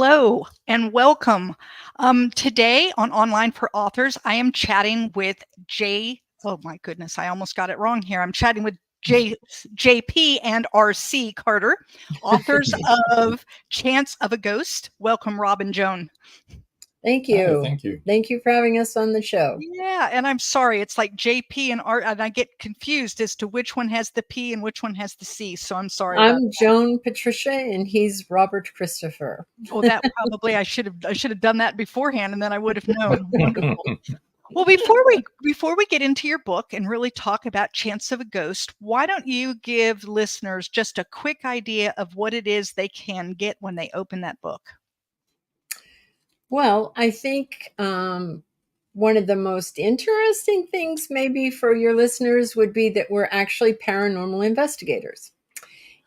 Hello and welcome. Today on Online for Authors, I am chatting with oh my goodness, I almost got it wrong here. I'm chatting with JP and RC Carter, authors of Chance of a Ghost. Welcome, Rob and Joan. Thank you. Hi, thank you. Thank you for having us on the show. Yeah, and I'm sorry, it's like JP and R, and I get confused as to which one has the P and which one has the C. So I'm sorry. I'm Joan Patricia, and he's Robert Christopher. Oh, that probably I should have done that beforehand, and then I would have known. Wonderful. Well, before we get into your book and really talk about Chance of a Ghost, why don't you give listeners just a quick idea of what it is they can get when they open that book? Well, I think one of the most interesting things maybe for your listeners would be that we're actually paranormal investigators.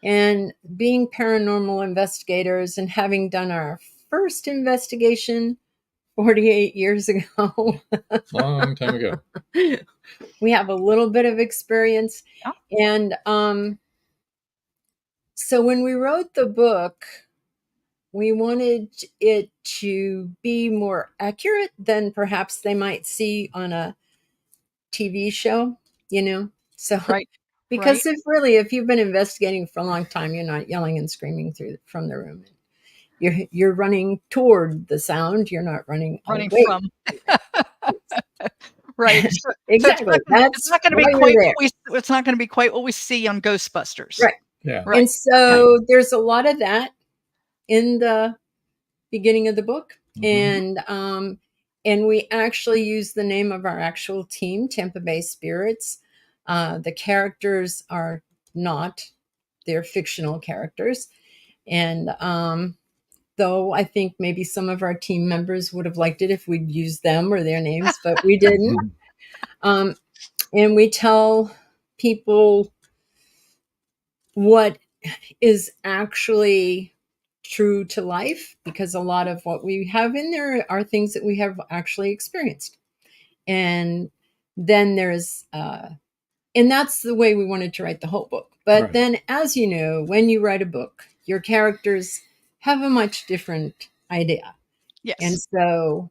And being paranormal investigators and having done our first investigation 48 years ago. Long time ago. We have a little bit of experience. Yeah. And so when we wrote the book, we wanted it to be more accurate than perhaps they might see on a TV show, So, right. Because if you've been investigating for a long time, you're not yelling and screaming from the room. You're running toward the sound. You're not running away from. Right. Exactly. It's not going to be quite what we see on Ghostbusters. Right. Yeah. Right. And so there's a lot of that in the beginning of the book. Mm-hmm. And we actually use the name of our actual team, Tampa Bay Spirits. The characters are they're fictional characters. And though I think maybe some of our team members would have liked it if we'd used them or their names, but we didn't. And we tell people what is actually true to life, because a lot of what we have in there are things that we have actually experienced. And then there's, and that's the way we wanted to write the whole book. But then, as you know, when you write a book, your characters have a much different idea. Yes. And so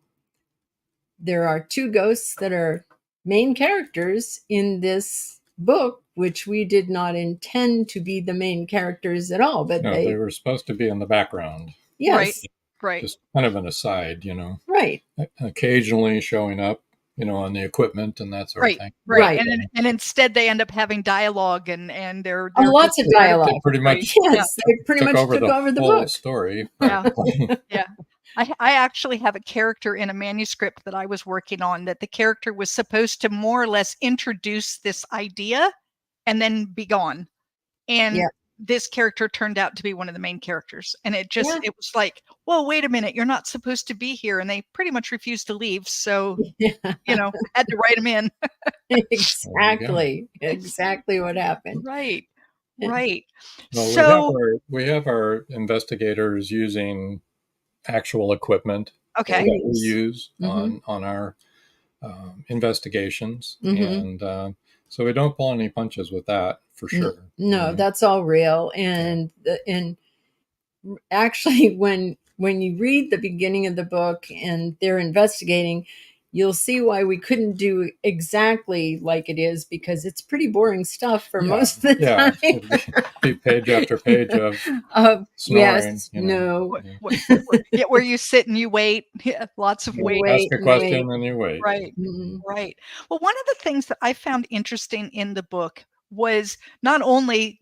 there are two ghosts that are main characters in this book, which we did not intend to be the main characters at all, but they were supposed to be in the background. Yes. Right. Just kind of an aside, Right. Occasionally showing up, on the equipment and that sort of thing. Right. And instead they end up having dialogue and they're lots of dialogue. They pretty much they pretty much took over the book story. Yeah. Yeah. I actually have a character in a manuscript that I was working on that the character was supposed to more or less introduce this idea and then be gone. And this character turned out to be one of the main characters. And it was like, whoa, wait a minute, you're not supposed to be here. And they pretty much refused to leave. So, had to write them in. Exactly what happened. Right. Right. Well, so we have our investigators using actual equipment that we use on our investigations. And so we don't pull any punches with that for sure. No, that's all real. And actually when you read the beginning of the book and they're investigating, you'll see why we couldn't do exactly like it is, because it's pretty boring stuff for most of the time. It'd be page after page of snoring. Yes, no. Where you sit and you wait. Lots of wait. Ask a question and you wait. Right. Mm-hmm. Right. Well, one of the things that I found interesting in the book was not only,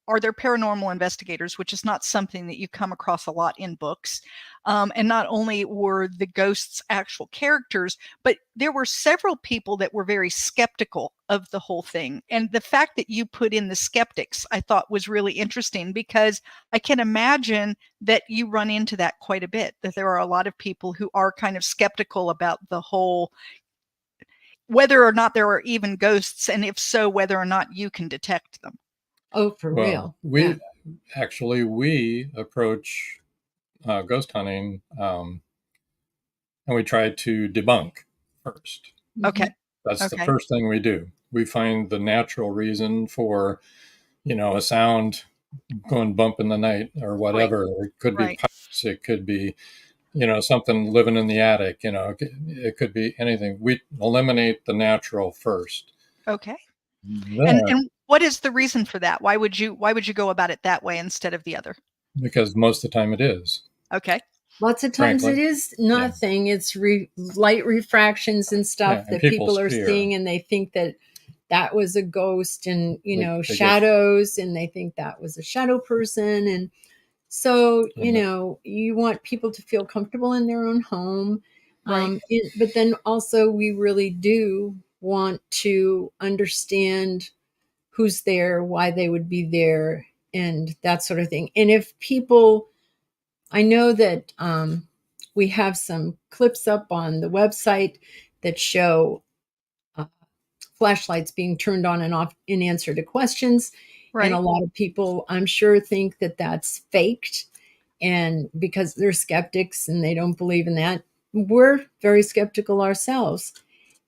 are there paranormal investigators, which is not something that you come across a lot in books. And not only were the ghosts actual characters, but there were several people that were very skeptical of the whole thing. And the fact that you put in the skeptics, I thought was really interesting, because I can imagine that you run into that quite a bit, that there are a lot of people who are kind of skeptical about the whole, whether or not there are even ghosts, and if so, whether or not you can detect them. Oh, for real. We approach ghost hunting, and we try to debunk first. Okay. That's the first thing we do. We find the natural reason for, a sound going bump in the night or whatever. It could be Right. pipes. It could be, something living in the attic. It could be anything. We eliminate the natural first. Okay. And Then, and what is the reason for that? Why would you go about it that way instead of the other? because most of the time it is, Okay. Lots of times frankly. it is nothing. It's light refractions and stuff Yeah, and that people people's are fear. seeing, and they think that was a ghost, and They get- shadows, and they think that was a shadow person. And so, And you want people to feel comfortable in their own home. Right. But then also, we really do want to understand who's there, why they would be there, and that sort of thing. And if people, I know that we have some clips up on the website that show uh, flashlights being turned on and off in answer to questions. And a Right. lot of people, I'm sure, think that that's faked. And because they're skeptics and they don't believe in that, we're very skeptical ourselves.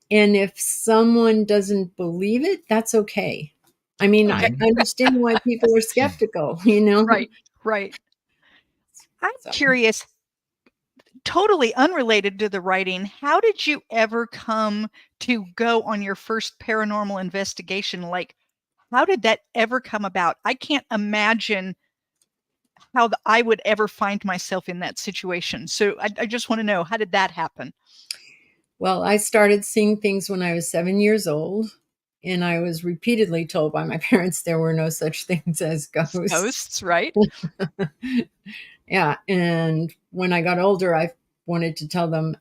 And if someone doesn't believe it, that's okay. I mean, I Okay. understand why people are skeptical, Right. Right. I'm So, curious, totally unrelated to the writing, how did you ever come to go on your first paranormal investigation? Like, how did that ever come about? I can't imagine how I would ever find myself in that situation. So I just want to know, how did that happen? well, I started seeing things when I was 7 years old, and I was repeatedly told by my parents there were no such things as ghosts. Ghosts, right? Yeah. And when I got older, I wanted to tell them,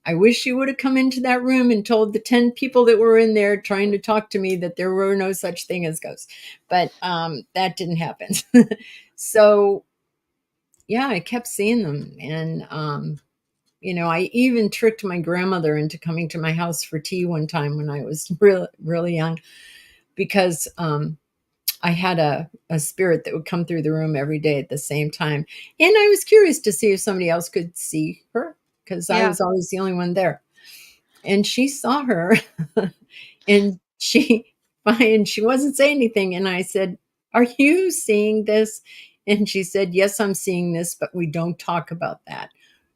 I wish you would have come into that room and told the 10 people that were in there trying to talk to me that there were no such thing as ghosts. But that didn't happen. So, yeah, I kept seeing them. And, I even tricked my grandmother into coming to my house for tea one time when I was really, really young, because I had a spirit that would come through the room every day at the same time. And I was curious to see if somebody else could see her, because I Yeah. was always the only one there. And she saw her and she wasn't saying anything. And I said, "Are you seeing this?" And she said, "Yes, I'm seeing this, but we don't talk about that."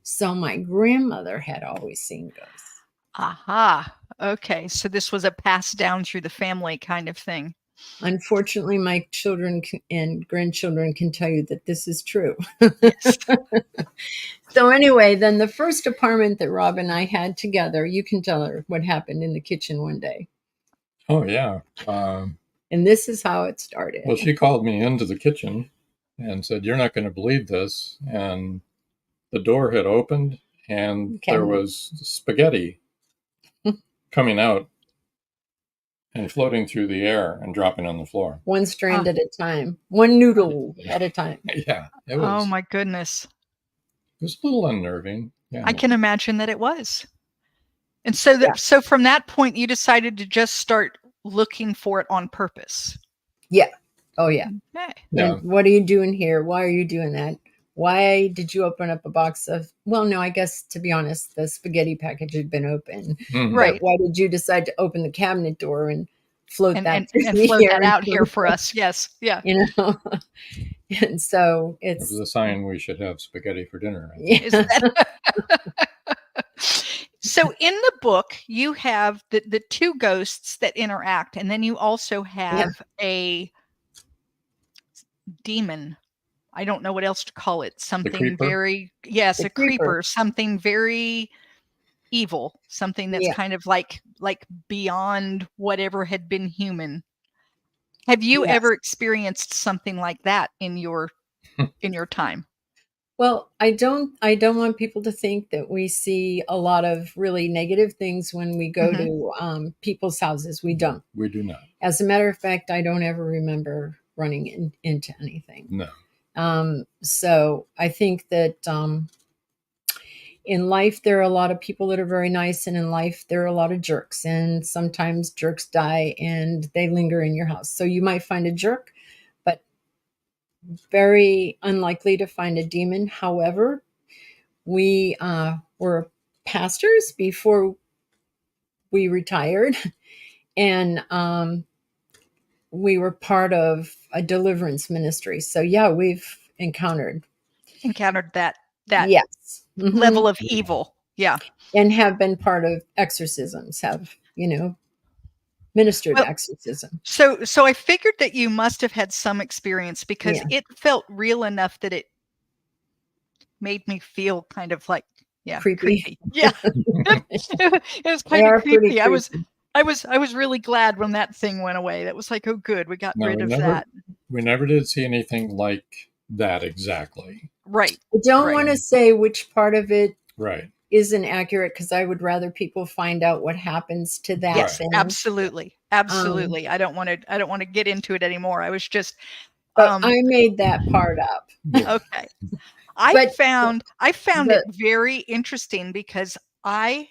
So my grandmother had always seen ghosts. Aha. Okay. So this was a pass down through the family kind of thing. Unfortunately, my children and grandchildren can tell you that this is true. Yes. So anyway, then the first apartment that Rob and I had together, you can tell her what happened in the kitchen one day. Oh, yeah. And this is how it started. Well, she called me into the kitchen and said, "You're not going to believe this." And the door had opened and there was spaghetti coming out and floating through the air and dropping on the floor. One strand at a time, one noodle at a time. Yeah, it Oh was. my goodness. It was a little unnerving. Yeah. I can imagine that it was. And so Yeah. so from that point, you decided to just start looking for it on purpose. Yeah. Oh, yeah. Okay. Yeah. And what are you doing here? Why are you doing that? Why did you open up a box of, well, no, I guess, to be honest, the spaghetti package had been open. Mhm. Right. But why did you decide to open the cabinet door and float And that through the float air that out here into for us. Yes. Yeah. And so It was a sign we should have spaghetti for dinner. Is that So in the book, you have the two ghosts that interact, and then you also have a demon. I don't know what else to call it. Something creeper? very, yes, The a creeper. creeper, something very evil, something that's Yeah. kind of like beyond whatever had been human. Have you Yes. ever experienced something like that in your time? Well, I don't want people to think that we see a lot of really negative things when we go to people's houses. We don't. We do not. As a matter of fact, I don't ever remember running into anything. No. So I think that in life, there are a lot of people that are very nice, and in life, there are a lot of jerks. And sometimes jerks die and they linger in your house. So you might find a jerk, but very unlikely to find a demon. However, we were pastors before we retired, and we were part of a deliverance ministry. So yeah, we've encountered that yes. level of evil. Yeah. And have been part of exorcisms, have, ministered Well, exorcism. so I figured that you must have had some experience, because Yeah. it felt real enough that it made me feel kind of like, creepy. Yeah. It was They kind are of pretty creepy. I was creepy. really glad when that thing went away. That was like, oh good, we got No, rid of that. we never did see anything like that exactly. Right. I don't Right. want to say which part of it Right. isn't accurate, because I would rather people find out what happens to that Yes, thing. absolutely. Absolutely. I don't want to get into it anymore. I was just But I made that part up. okay. I But found it very interesting, because I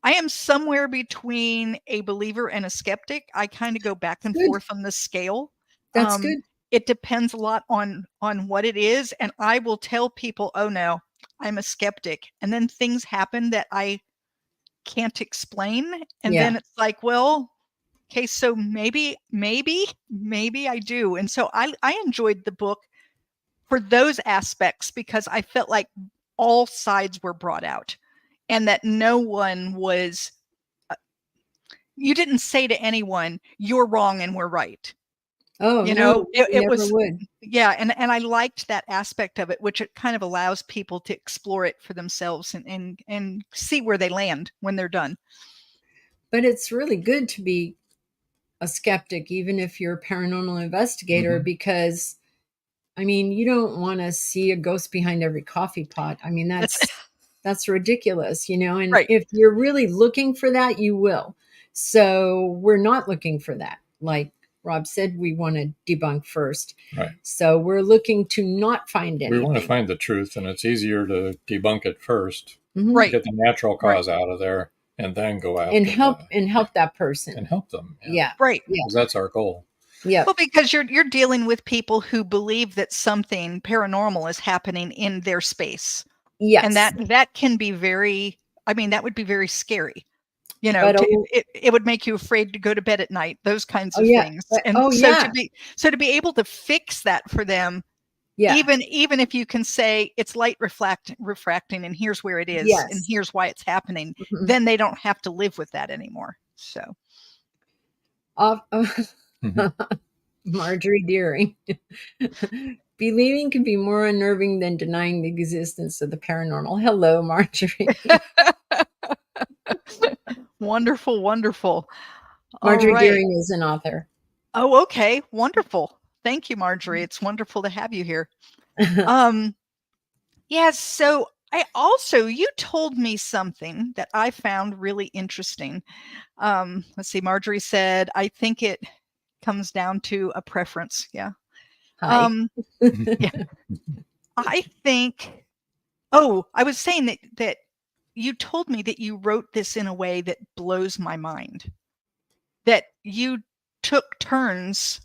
am somewhere between a believer and a skeptic. I kind of go back and forth on the scale. That's good. It depends a lot on what it is, and I will tell people, "Oh no, I'm a skeptic." And then things happen that I can't explain, and then it's like, well, okay, so maybe I do. And so I enjoyed the book for those aspects, because I felt like all sides were brought out, and that no one was you didn't say to anyone, you're wrong and we're right. Oh, no, it never was would. Yeah, and I liked that aspect of it, which it kind of allows people to explore it for themselves and see where they land when they're done. But it's really good to be a skeptic, even if you're a paranormal investigator, because I mean, you don't want to see a ghost behind every coffee pot. I mean, that's ridiculous, and Right. if you're really looking for that, you will. So we're not looking for that. Like Rob said, we want to debunk first. Right. So we're looking to not find anything. We want to find the truth, and it's easier to debunk it first, Right. get the natural cause out of there, and then go after and help that person and help them. Yeah. Right. Because that's our goal. Yeah. Well, because you're dealing with people who believe that something paranormal is happening in their space. Yes. And that can be very, that would be very scary. But, it would make you afraid to go to bed at night, those kinds of things. But, And to be able to fix that for them, even if you can say it's light refracting and here's where it is, and here's why it's happening, then they don't have to live with that anymore. So Marjorie Deering. Believing can be more unnerving than denying the existence of the paranormal. Hello, Marjorie. Wonderful. Marjorie Deering is an author. Oh, okay. Wonderful. Thank you, Marjorie. It's wonderful to have you here. Yes. So you told me something that I found really interesting. Let's see. Marjorie said, I think it comes down to a preference. Yeah. Hi. Yeah. I think, I was saying that you told me that you wrote this in a way that blows my mind, that you took turns.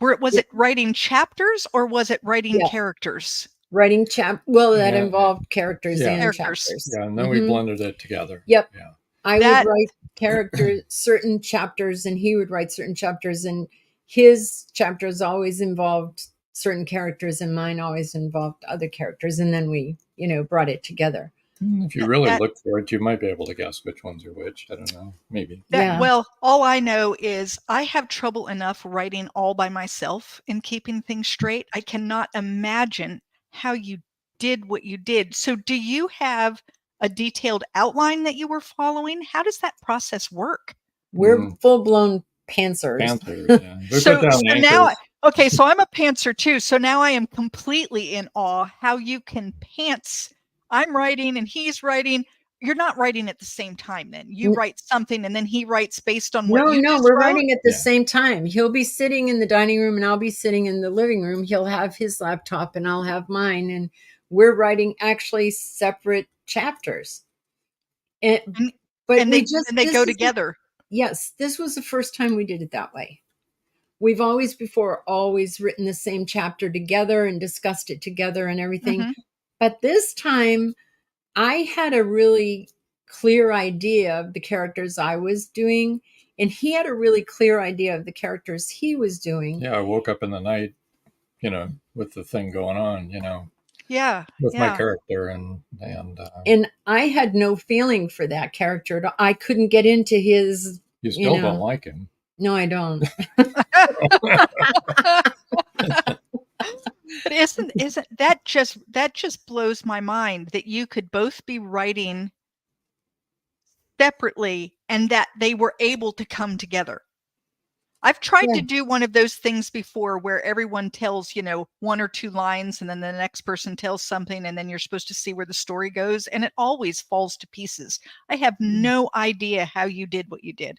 Was it writing chapters or was it writing characters? Writing that involved characters and characters. chapters. Yeah, and then we blended it together. Yep. Yeah. I would write characters, certain chapters, and he would write certain chapters, and his chapters always involved certain characters, and mine always involved other characters, and then we, brought it together. If you really look for it, you might be able to guess which ones are which. I don't know. Maybe. Well, all I know is I have trouble enough writing all by myself and keeping things straight. I cannot imagine how you did what you did. So do you have a detailed outline that you were following? How does that process work? We're full-blown pantsers. So I'm a pantser too. So now I am completely in awe how you can pants. I'm writing and he's writing. You're not writing at the same time then. You write something and then he writes based on what you just we're wrote? writing at the same time. He'll be sitting in the dining room and I'll be sitting in the living room. He'll have his laptop and I'll have mine. And we're writing actually separate chapters. They go together. Yes, this was the first time we did it that way. We've always written the same chapter together and discussed it together and everything. But this time I had a really clear idea of the characters I was doing, and he had a really clear idea of the characters he was doing. Yeah, I woke up in the night, with the thing going on, Yeah. with my Yeah. character, and I had no feeling for that character. I couldn't get into his. you still don't like him. No, I don't. But isn't that just blows my mind that you could both be writing separately and that they were able to come together. I've tried to do one of those things before where everyone tells, one or two lines and then the next person tells something and then you're supposed to see where the story goes, and it always falls to pieces. I have no idea how you did what you did.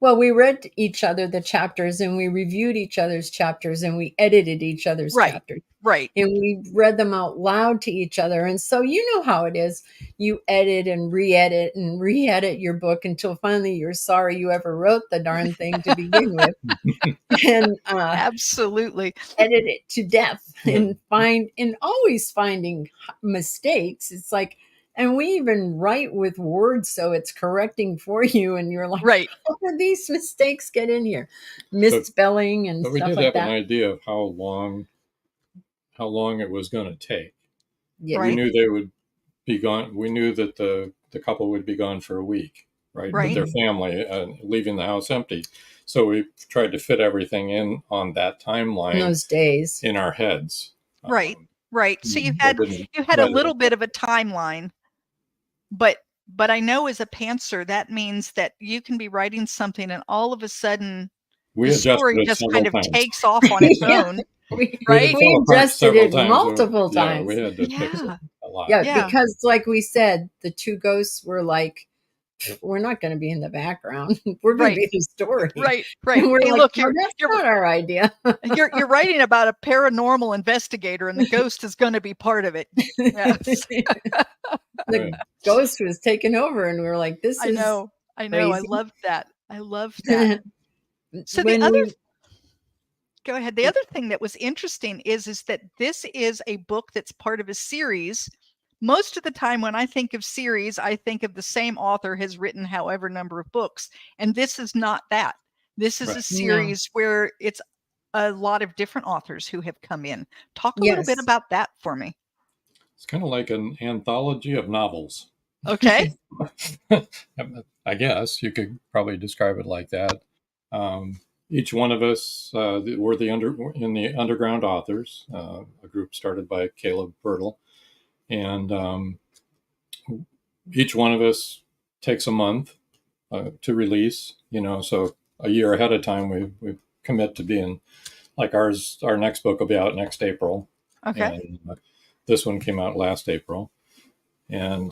Well, we read each other the chapters and we reviewed each other's chapters and we edited each other's chapters. Right. And we read them out loud to each other. And so you know how it is. You edit and re-edit your book until finally you're sorry you ever wrote the darn thing to begin with. And absolutely edit it to death and always finding mistakes. It's like, and we even write with words so it's correcting for you, and you're like, right, how did these mistakes get in here? Misspelling and stuff like that. But we did have an idea of how long it was going to take. Yeah. We knew they would be gone. We knew that the couple would be gone for a week, right? With their family, leaving the house empty. So we tried to fit everything in on that timeline, in those days, in our heads. Right. So you had a little bit of a timeline, but I know as a pantser, that means that you can be writing something and all of a sudden the story just kind of takes off on its own. Right? We adjusted it multiple times. We had to fix it a lot. Yeah, because like we said, the two ghosts were like, we're not going to be in the background. We're going to be the story. Right. And we're hey, like, look, that's not our idea. you're writing about a paranormal investigator, and the ghost is going to be part of it. Yes. The ghost was taken over, and we were like, "This is." I know. Crazy. I love that. So go ahead. The other thing that was interesting is that this is a book that's part of a series. Most of the time when I think of series, I think of the same author has written however number of books. And this is not that. This is a series where it's a lot of different authors who have come in. Talk a little bit about that for me. It's kind of like an anthology of novels. Okay. I guess you could probably describe it like that. Each one of us were in the underground authors, a group started by Caleb Bertle. And each one of us takes a month to release, so a year ahead of time, we commit to being like our next book will be out next April. Okay. And this one came out last April. And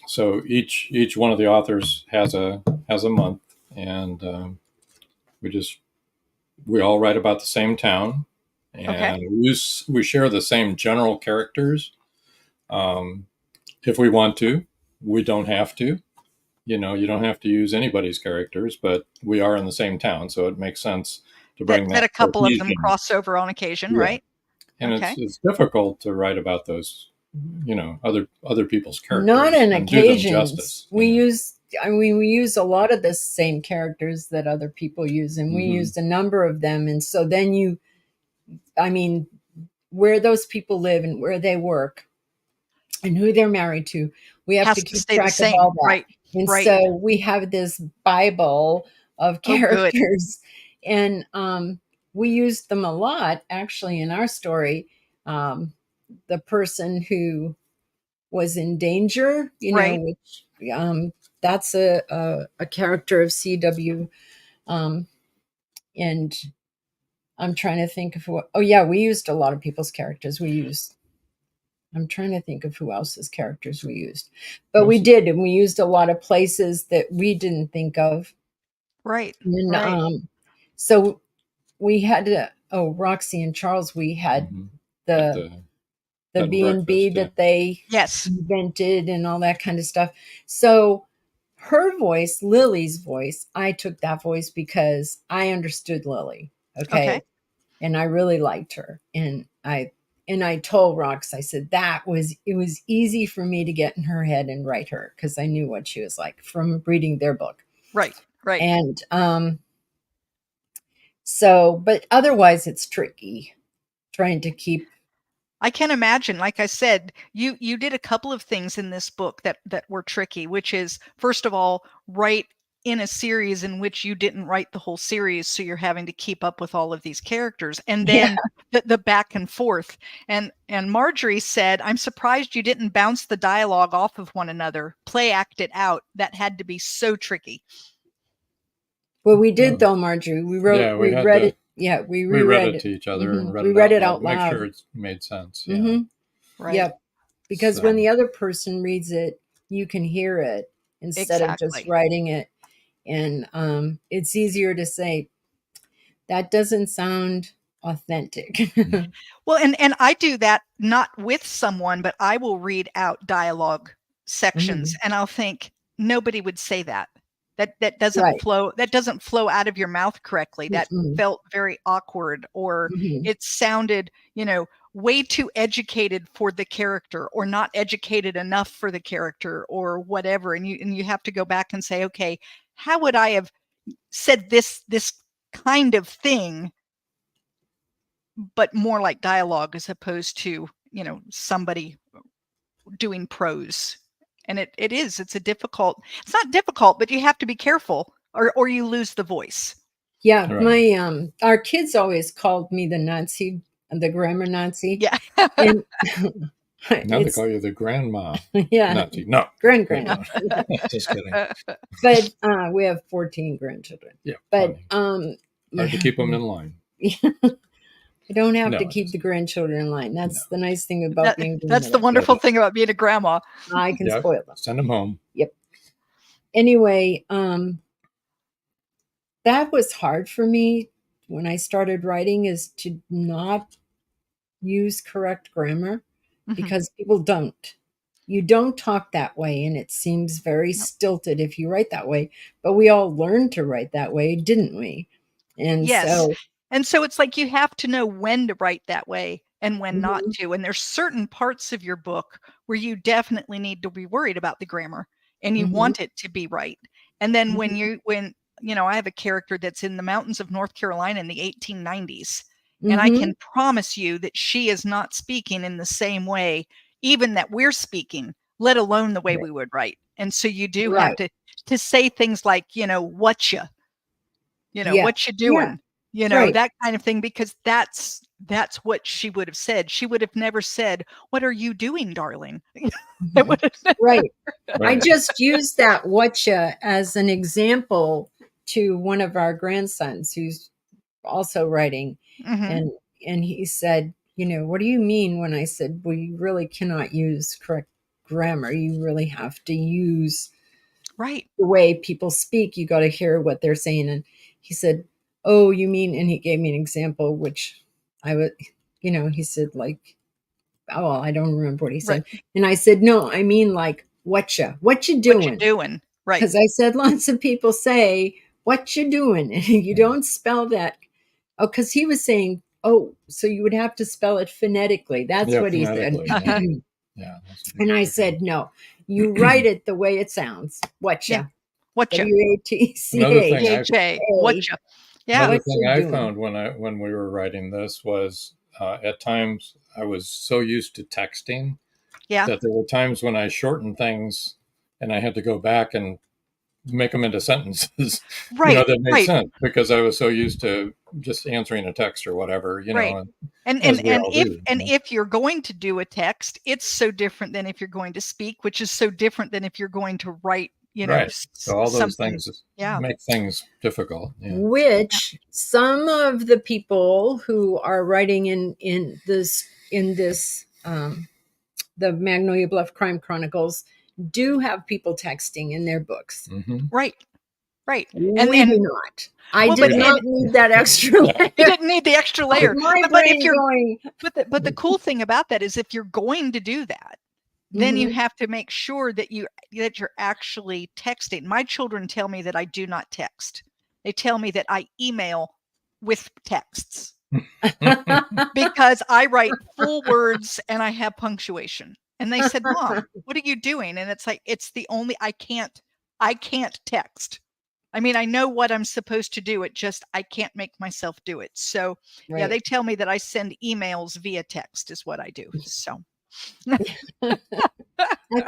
so each one of the authors has a month, and we all write about the same town, and we share the same general characters. If we want to, we don't have to. You don't have to use anybody's characters, but we are in the same town, so it makes sense to bring that. A couple of them cross over on occasion, right? And it's difficult to write about those, other people's characters. Not on occasions. We use a lot of the same characters that other people use, and we used a number of them. And so then where those people live and where they work and who they're married to, we have to keep track of all that. Right. And so we have this Bible of characters, and we used them a lot actually in our story. The person who was in danger, which that's a character of CW. And I'm trying to think of we used a lot of people's characters. I'm trying to think of who else's characters we used, but we did, and we used a lot of places that we didn't think of. Right. And so we had to. Oh, Roxy and Charles, we had the B&B that they invented and all that kind of stuff. So her voice, Lily's voice, I took that voice because I understood Lily. Okay. And I really liked her, and I told Rox, I said it was easy for me to get in her head and write her because I knew what she was like from reading their book. Right. Right. And so, but otherwise it's tricky trying to keep. I can imagine, like I said, you did a couple of things in this book that were tricky, which is, first of all, write in a series in which you didn't write the whole series, so you're having to keep up with all of these characters, and then the back and forth. And Marjorie said, "I'm surprised you didn't bounce the dialogue off of one another, play act it out. That had to be so tricky." Well, we did though, Marjorie. We wrote. Yeah, we read it. Yeah, we read it to each other and read it out loud. Make sure it made sense. Yeah. Right. Yep. Because when the other person reads it, you can hear it instead of just writing it. And it's easier to say, that doesn't sound authentic. Well, and I do that not with someone, but I will read out dialogue sections and I'll think, nobody would say that. That doesn't flow. That doesn't flow out of your mouth correctly. That felt very awkward, or it sounded, way too educated for the character, or not educated enough for the character, or whatever. And you have to go back and say, okay, how would I have said this kind of thing, but more like dialogue as opposed to, somebody doing prose. And it's not difficult, but you have to be careful or you lose the voice. Yeah. Right. Our kids always called me the Nazi, the grammar Nazi. Yeah. And now they call you the grandma. Yeah. Nazi. No. Grandma. Just kidding. But we have 14 grandchildren. Yeah. But hard to keep them in line. I don't have to keep the grandchildren in line. That's the nice thing about being. That's the wonderful thing about being a grandma. I can spoil them. Send them home. Yep. Anyway, that was hard for me when I started writing, is to not use correct grammar, because people don't. You don't talk that way, and it seems very stilted if you write that way. But we all learned to write that way, didn't we? And And so it's like you have to know when to write that way and when not to. And there's certain parts of your book where you definitely need to be worried about the grammar and you want it to be right. And then when I have a character that's in the mountains of North Carolina in the 1890s, and I can promise you that she is not speaking in the same way, even that we're speaking, let alone the way we would write. And so you do have to say things like, what you doing? That kind of thing, because that's what she would have said. She would have never said, "What are you doing, darling?" Right. I just used that "whatcha" as an example to one of our grandsons who's also writing. And he said, "What do you mean?" When I said, "Well, you really cannot use correct grammar. You really have to use the way people speak. You got to hear what they're saying." And he said, "Oh, you mean," and he gave me an example, which I would, he said, like, "Oh, well, I don't remember what he said." And I said, "No, I mean, like, what you doing? What you doing?" Right. Because I said lots of people say, "What you doing?" And you don't spell that. Oh, because he was saying, "Oh, so you would have to spell it phonetically." That's what he said. Yeah. And I said, "No, you write it the way it sounds. What you? What you? W-A-T-C-H-A. What you? Yeah. Another thing I found when we were writing this was at times I was so used to texting that there were times when I shortened things and I had to go back and make them into sentences. That made sense because I was so used to just answering a text or whatever. And if you're going to do a text, it's so different than if you're going to speak, which is so different than if you're going to write. So all those things make things difficult. Which some of the people who are writing in this the Magnolia Bluff Crime Chronicles do have people texting in their books. Right. And we do not. I did not need that extra layer. You didn't need the extra layer. But if you're going, but the cool thing about that is if you're going to do that, then you have to make sure that you're actually texting. My children tell me that I do not text. They tell me that I email with texts because I write full words and I have punctuation. And they said, "Mom, what are you doing?" And it's like, it's the only, I can't text. I mean, I know what I'm supposed to do. It just, I can't make myself do it. So yeah, they tell me that I send emails via text is what I do. So I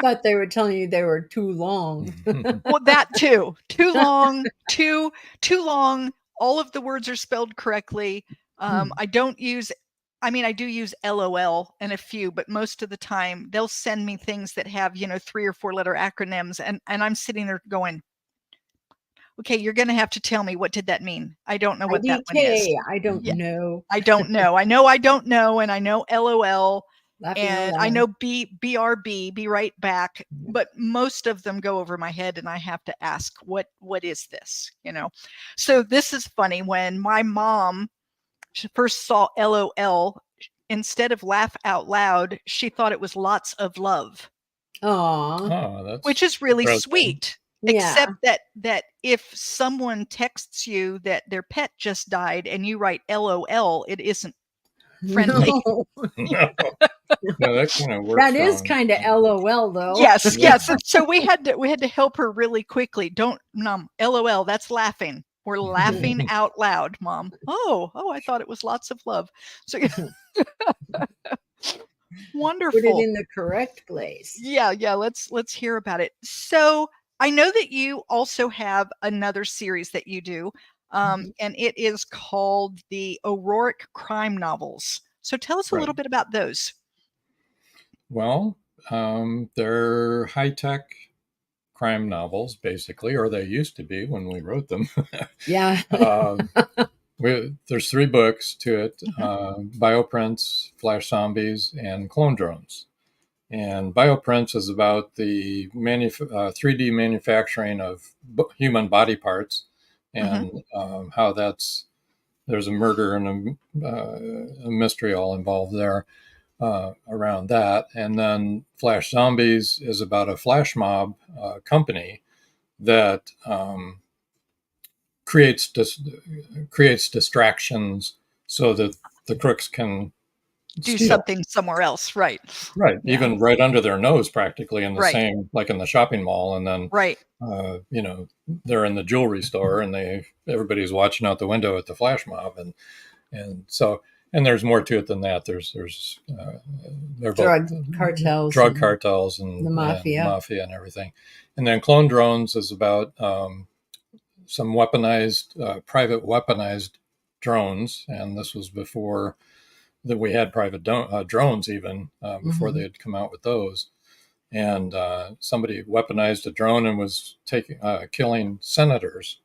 thought they were telling you they were too long. well, that too. Too long, too long. All of the words are spelled correctly. I don't use, I mean, I do use LOL and a few, but most of the time they'll send me things that have, 3 or 4 letter acronyms. And I'm sitting there going, okay, you're going to have to tell me, what did that mean? I don't know what that one is. I don't know. I don't know. I know I don't know. And I know LOL. And I know BRB, be right back, but most of them go over my head and I have to ask, what is this? So this is funny. When my mom first saw LOL, instead of laugh out loud, she thought it was lots of love. Aww. Which is really sweet. Except that if someone texts you that their pet just died and you write LOL, it isn't friendly. No. No, that kind of works. That is kind of LOL though. Yes. So we had to help her really quickly. Don't LOL. That's laughing. We're laughing out loud, Mom. Oh, I thought it was lots of love. So wonderful. Put it in the correct place. Yeah. Let's hear about it. So I know that you also have another series that you do, and it is called the O'Rourke Crime Novels. So tell us a little bit about those. Well, they're high-tech crime novels, basically, or they used to be when we wrote them. Yeah. There's 3 books to it, Bioprints, Flash Zombies, and Clone Drones. And Bioprints is about the 3D manufacturing of human body parts, and how there's a murder and a mystery all involved there around that. And then Flash Zombies is about a flash mob company that creates distractions so that the crooks can do something somewhere else, right? Even right under their nose, practically, in the same, like in the shopping mall. And then they're in the jewelry store and everybody's watching out the window at the flash mob, and there's more to it than that. There's drug cartels and the mafia and everything. And then Clone Drones is about some weaponized private weaponized drones, and this was before that we had private drones, even before they had come out with those. And somebody weaponized a drone and was killing senators,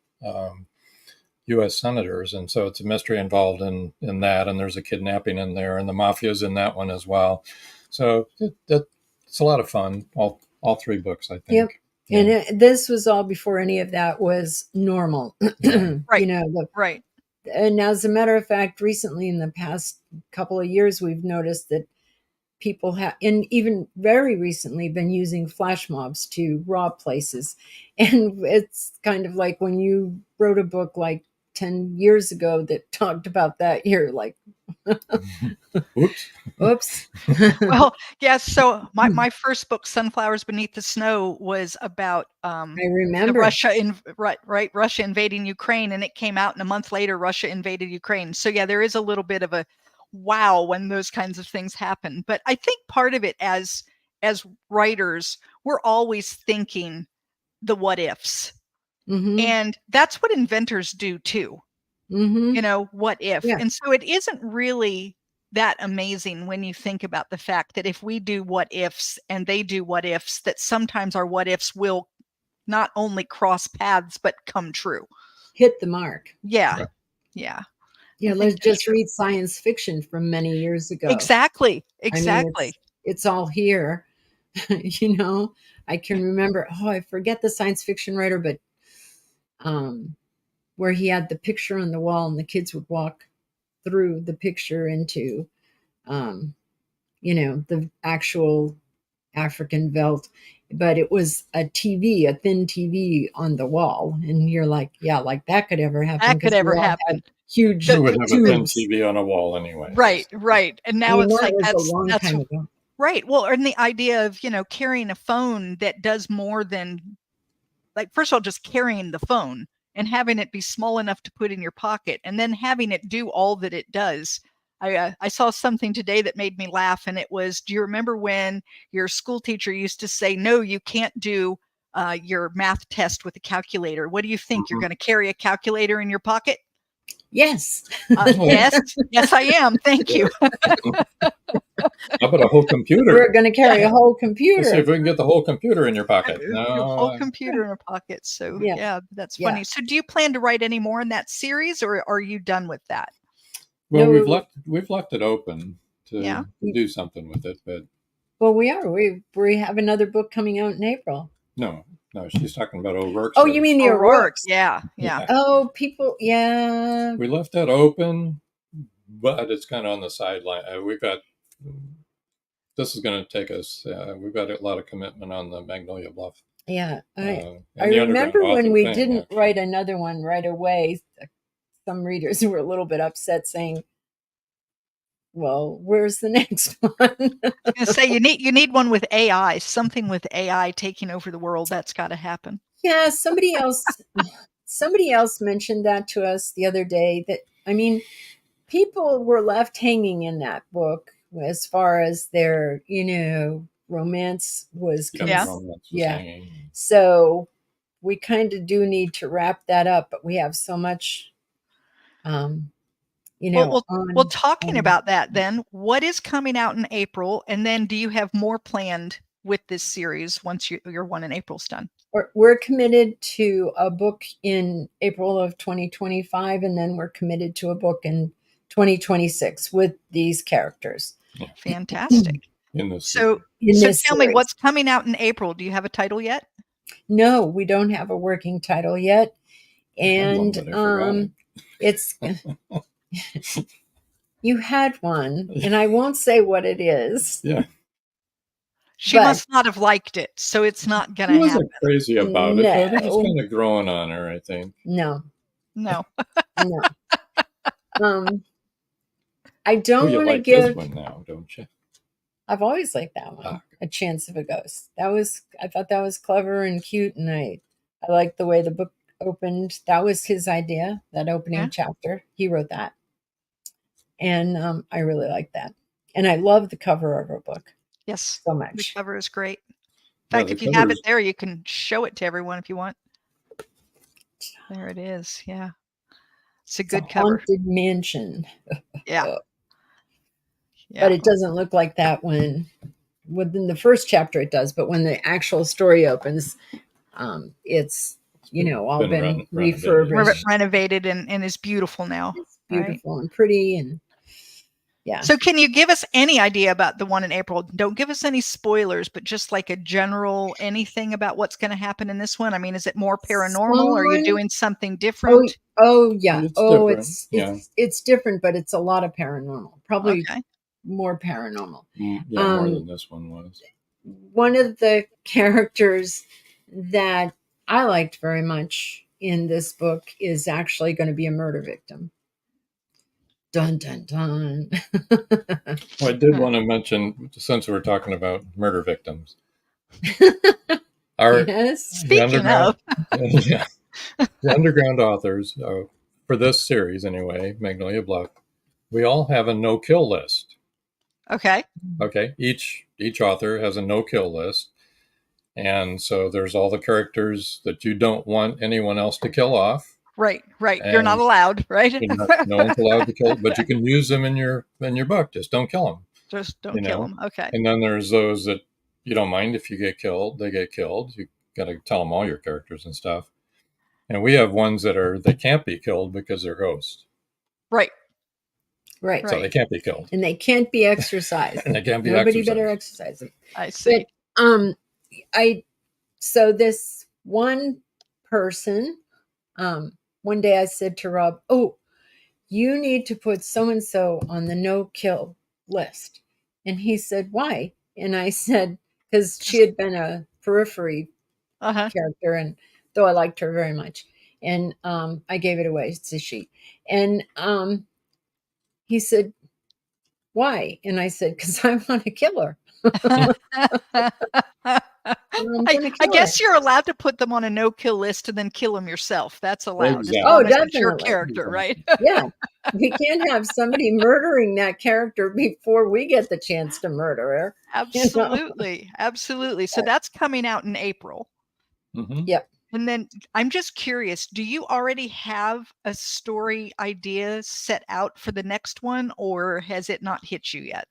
U.S. senators. And so it's a mystery involved in that. And there's a kidnapping in there, and the mafia's in that one as well. So it's a lot of fun. All 3 books, I think. Yep. Yeah. And this was all before any of that was normal. Right. And as a matter of fact, recently in the past couple of years, we've noticed that people have, and even very recently, been using flash mobs to rob places. And it's kind of like when you wrote a book like 10 years ago that talked about that, you're like, oops. Well, yeah. So my first book, Sunflowers Beneath the Snow, was about I remember Russia invading Ukraine, and it came out, and a month later Russia invaded Ukraine. So yeah, there is a little bit of a wow when those kinds of things happen. But I think part of it, as writers, we're always thinking the what ifs. And that's what inventors do too. What if? Yeah. And so it isn't really that amazing when you think about the fact that if we do what ifs and they do what ifs, that sometimes our what ifs will not only cross paths, but come true. Hit the mark. Yeah. Let's just read science fiction from many years ago. Exactly. I mean, it's all here. I can remember, I forget the science fiction writer, but where he had the picture on the wall and the kids would walk through the picture into, the actual African veldt. But it was a TV, a thin TV on the wall. And you're like, yeah, like that could ever happen. That could ever happen. Huge. Who would have a thin TV on a wall anyway? Right. And now it's like, that's a long time ago. Right. Well, and the idea of, carrying a phone that does more than, like, first of all, just carrying the phone and having it be small enough to put in your pocket, and then having it do all that it does. I saw something today that made me laugh, and it was, do you remember when your school teacher used to say, no, you can't do your math test with a calculator? What do you think? You're going to carry a calculator in your pocket? Yes. Yes, I am. Thank you. How about a whole computer? We're going to carry a whole computer. Let's see if we can get the whole computer in your pocket. Your whole computer in a pocket. So yeah, that's funny. So do you plan to write any more in that series, or are you done with that? Well, we've left it open to do something with it, but we are. We have another book coming out in April. No, she's talking about O'Rourke. Oh, you mean the O'Rourke? Yeah. Oh, people, yeah. We left that open, but it's kind of on the sideline. This is going to take us. We've got a lot of commitment on the Magnolia Bluff. Yeah, I remember when we didn't write another one right away. Some readers were a little bit upset, saying, well, where's the next one? I was going to say, you need one with AI, something with AI taking over the world. That's got to happen. Yeah, somebody else mentioned that to us the other day, that, I mean, people were left hanging in that book as far as their, romance was concerned. Hanging. So we kind of do need to wrap that up, but we have so much Well, talking about that then, what is coming out in April? And then do you have more planned with this series once your one in April's done? We're committed to a book in April of 2025, and then we're committed to a book in 2026 with these characters. Yeah. Fantastic. So tell me, what's coming out in April? Do you have a title yet? No, we don't have a working title yet. And it's... You had one, and I won't say what it is. Yeah. She must not have liked it, so it's not going to happen. She wasn't crazy about it, but it was kind of growing on her, I think. No. Oh, I don't you want to like give... this one now, don't you? I've always liked that one, A Chance of a Ghost. I thought that was clever and cute, and I liked the way the book opened. That was his idea, that opening chapter. He wrote that. And I really like that. And I love the cover of our book. Yes. So much. The cover is great. In fact, if you have it there, you can show it to everyone if you want. There it is. Yeah. It's a good cover. Haunted mansion. Yeah. But it doesn't look like that within the first chapter it does, but when the actual story opens, it's all been refurbished, renovated, and is beautiful now. It's beautiful and pretty, and So can you give us any idea about the one in April? Don't give us any spoilers, but just like a general anything about what's going to happen in this one. I mean, is it more paranormal? Or are you doing something different? Oh yeah. It's it's different, but it's a lot of paranormal. Probably more paranormal. Yeah, more than this one was. One of the characters that I liked very much in this book is actually going to be a murder victim. Dun, dun, dun. Well, I did want to mention, since we're talking about murder victims, Speaking of. The underground authors, for this series anyway, Magnolia Bluff, we all have a no-kill list. Okay. Each author has a no-kill list. And so there's all the characters that you don't want anyone else to kill off. Right. You're not allowed, right? No one's allowed to kill, but you can use them in your book. Just don't kill them. Just don't kill them. Okay. And then there's those that you don't mind if you get killed. They get killed. You got to tell them all your characters and stuff. And we have ones that they can't be killed because they're ghosts. Right. So they can't be killed. And they can't be exorcised. Nobody better exercise them. I see. But, so this one person, one day I said to Rob, oh, you need to put so-and-so on the no-kill list. And he said, why? And I said, because she had been a periphery character, and though I liked her very much. And I gave it away to she. And he said, why? And I said, because I want to kill her. I'm gonna I kill guess it. you're allowed to put them on a no-kill list and then kill them yourself. That's allowed. Exactly. As Oh, long as it's your definitely. character, right? Yeah. We can't have somebody murdering that character before we get the chance to murder her. Absolutely. Absolutely. So that's coming out in April. Mm-hmm. Yep. And then I'm just curious, do you already have a story idea set out for the next one, or has it not hit you yet?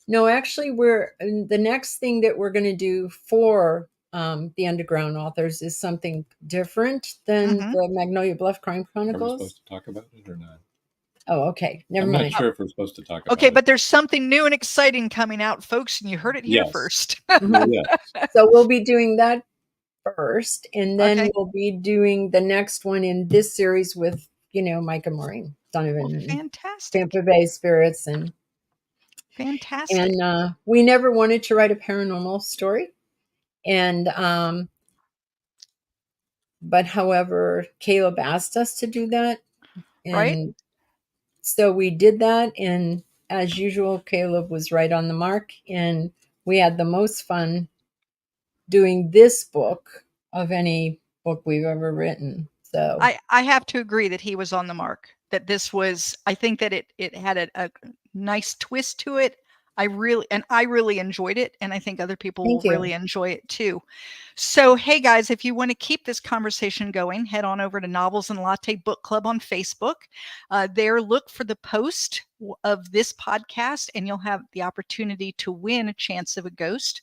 No, actually, the next thing that we're going to do for the underground authors is something different than the Magnolia Bluff Crime Are we Chronicles. supposed to talk about it or not? Oh, okay. Never I'm mind. not sure if we're supposed to talk about Okay, it. but there's something new and exciting coming out, folks, and you heard it here Yes. first. Yes. So we'll be doing that first, and then Okay. we'll be doing the next one in this series with, Mike and Maureen, Well, Donovan, and fantastic. Tampa Bay Spirits, and Fantastic. we never wanted to write a paranormal story, and but however, Caleb asked us to do that, and Right. so we did that, and as usual, Caleb was right on the mark, and we had the most fun doing this book of any book we've ever written. So I have to agree that he was on the mark, that this was, I think that it had a nice twist to it. I really enjoyed it, and I think other people will really enjoy it too. So, hey guys, if you want to keep this conversation going, head on over to Novels and Latte Book Club on Facebook. There, look for the post of this podcast, and you'll have the opportunity to win a chance of a ghost.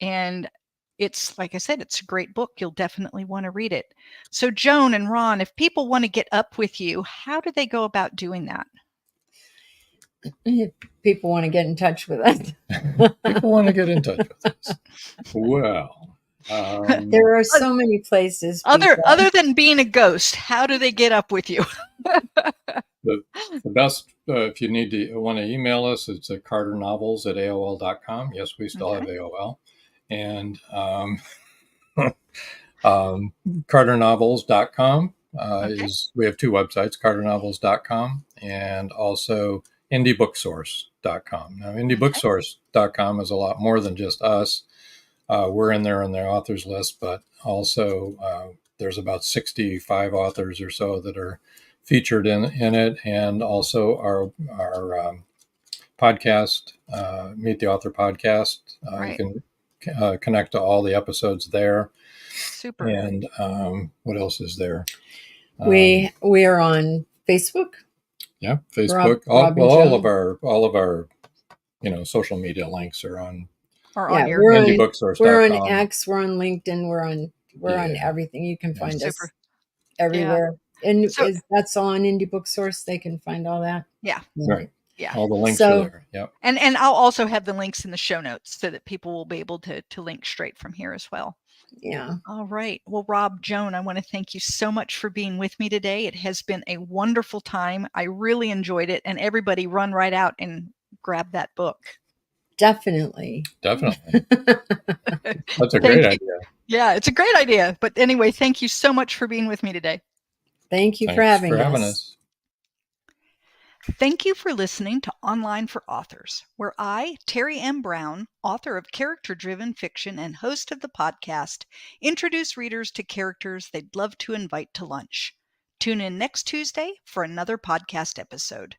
And it's, like I said, it's a great book. You'll definitely want to read it. So, Joan and Ron, if people want to get up with you, how do they go about doing that? people want to get in touch with us. People want to get in touch with us. Well, there are so many places. Other than being a ghost, how do they get up with you? the best, if you want to email us, it's at carternovels@aol.com. Yes, we still have AOL. And carternovels.com we have two websites, carternovels.com and also indiebooksource.com. Now, indiebooksource.com is a lot more than just us. We're in there on the authors list, but also there's about 65 authors or so that are featured in it, and also our podcast, Meet the Author podcast. You can connect to all the episodes there. Super. And what else is there? We are on Facebook. Yeah, Facebook. All of our social media links are on. On your indiebooksource.com. We're on X. We're on LinkedIn. We're on everything. You can find us everywhere. Yeah. And that's all on Indie Book Source. They can find all that. Yeah. Right. Yeah. All the links are there. Yep. And I'll also have the links in the show notes so that people will be able to link straight from here as well. Yeah. All right. Well, Rob, Joan, I want to thank you so much for being with me today. It has been a wonderful time. I really enjoyed it. And everybody run right out and grab that book. Definitely. That's a great idea. Yeah, it's a great idea. But anyway, thank you so much for being with me today. Thanks for having us. Thank you for listening to Online for Authors, where I, Terry M. Brown, author of character-driven fiction and host of the podcast, introduce readers to characters they'd love to invite to lunch. Tune in next Tuesday for another podcast episode.